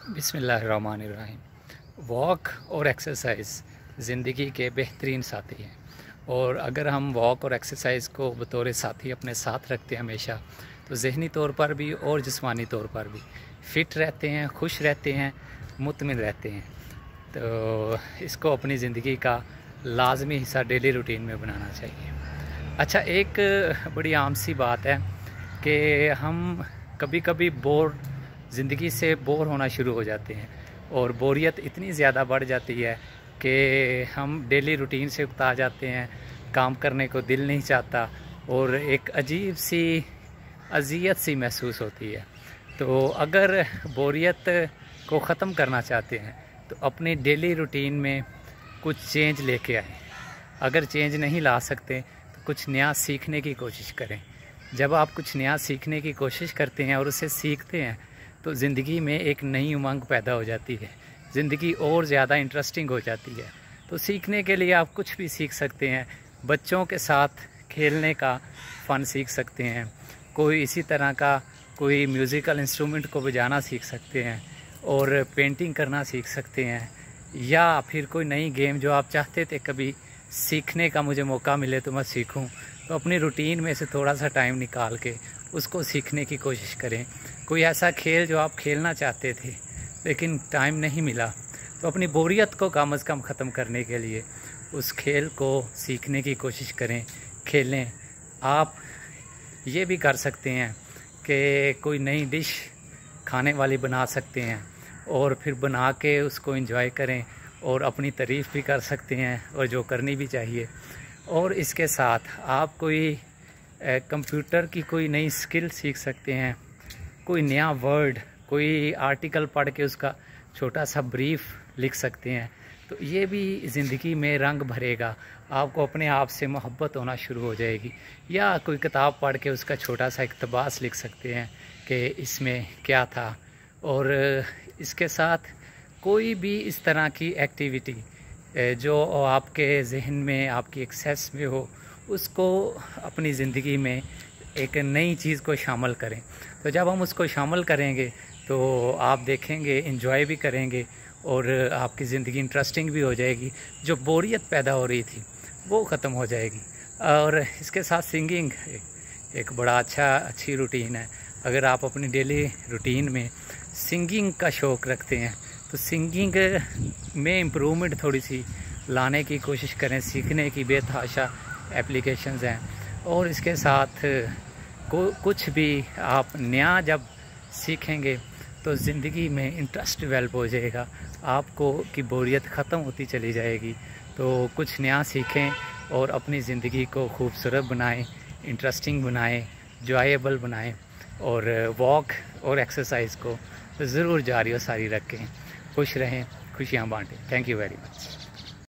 बिस्मिल्लाहिर्रहमानिर्रहीम। वॉक और एक्सरसाइज ज़िंदगी के बेहतरीन साथी हैं, और अगर हम वॉक और एक्सरसाइज को बतौर साथी अपने साथ रखते हैं हमेशा, तो ज़हनी तौर पर भी और जिस्मानी तौर पर भी फ़िट रहते हैं, खुश रहते हैं, मुतमिन रहते हैं। तो इसको अपनी ज़िंदगी का लाजमी हिस्सा डेली रूटीन में बनाना चाहिए। अच्छा, एक बड़ी आम सी बात है कि हम कभी कभी ज़िंदगी से बोर होना शुरू हो जाते हैं, और बोरियत इतनी ज़्यादा बढ़ जाती है कि हम डेली रूटीन से उकता जाते हैं, काम करने को दिल नहीं चाहता और एक अजीब सी अज़ियत सी महसूस होती है। तो अगर बोरियत को ख़त्म करना चाहते हैं तो अपनी डेली रूटीन में कुछ चेंज लेके आएँ। अगर चेंज नहीं ला सकते तो कुछ नया सीखने की कोशिश करें। जब आप कुछ नया सीखने की कोशिश करते हैं और उसे सीखते हैं तो ज़िंदगी में एक नई उमंग पैदा हो जाती है, ज़िंदगी और ज़्यादा इंटरेस्टिंग हो जाती है। तो सीखने के लिए आप कुछ भी सीख सकते हैं। बच्चों के साथ खेलने का फ़न सीख सकते हैं, कोई इसी तरह का कोई म्यूज़िकल इंस्ट्रूमेंट को बजाना सीख सकते हैं, और पेंटिंग करना सीख सकते हैं, या फिर कोई नई गेम जो आप चाहते थे कभी सीखने का मुझे मौका मिले तो मैं सीखूं, तो अपनी रूटीन में से थोड़ा सा टाइम निकाल के उसको सीखने की कोशिश करें। कोई ऐसा खेल जो आप खेलना चाहते थे लेकिन टाइम नहीं मिला, तो अपनी बोरियत को कम अज़ कम ख़त्म करने के लिए उस खेल को सीखने की कोशिश करें, खेलें। आप ये भी कर सकते हैं कि कोई नई डिश खाने वाली बना सकते हैं और फिर बना के उसको एंजॉय करें, और अपनी तारीफ़ भी कर सकते हैं, और जो करनी भी चाहिए। और इसके साथ आप कोई कंप्यूटर की कोई नई स्किल सीख सकते हैं, कोई नया वर्ड, कोई आर्टिकल पढ़ के उसका छोटा सा ब्रीफ लिख सकते हैं। तो ये भी ज़िंदगी में रंग भरेगा, आपको अपने आप से मोहब्बत होना शुरू हो जाएगी। या कोई किताब पढ़ के उसका छोटा सा इक़्तिबास लिख सकते हैं कि इसमें क्या था। और इसके साथ कोई भी इस तरह की एक्टिविटी जो आपके ज़हन में, आपकी एक्सेस में हो, उसको अपनी ज़िंदगी में एक नई चीज़ को शामिल करें। तो जब हम उसको शामिल करेंगे तो आप देखेंगे, एंजॉय भी करेंगे, और आपकी ज़िंदगी इंटरेस्टिंग भी हो जाएगी। जो बोरियत पैदा हो रही थी वो ख़त्म हो जाएगी। और इसके साथ सिंगिंग एक बड़ा अच्छी रूटीन है। अगर आप अपनी डेली रूटीन में सिंगिंग का शौक़ रखते हैं तो सिंगिंग में इम्प्रूवमेंट थोड़ी सी लाने की कोशिश करें। सीखने की बेतहाशा एप्लीकेशंस हैं, और इसके साथ कुछ भी आप नया जब सीखेंगे तो ज़िंदगी में इंटरेस्ट डेवलप हो जाएगा, आपको की बोरियत ख़त्म होती चली जाएगी। तो कुछ नया सीखें और अपनी ज़िंदगी को खूबसूरत बनाएं, इंटरेस्टिंग बनाएं, एंजॉयबल बनाएं, और वॉक और एक्सरसाइज को ज़रूर जारी और सारी रखें। खुश रहें, खुशियाँ बांटें। Thank you very much.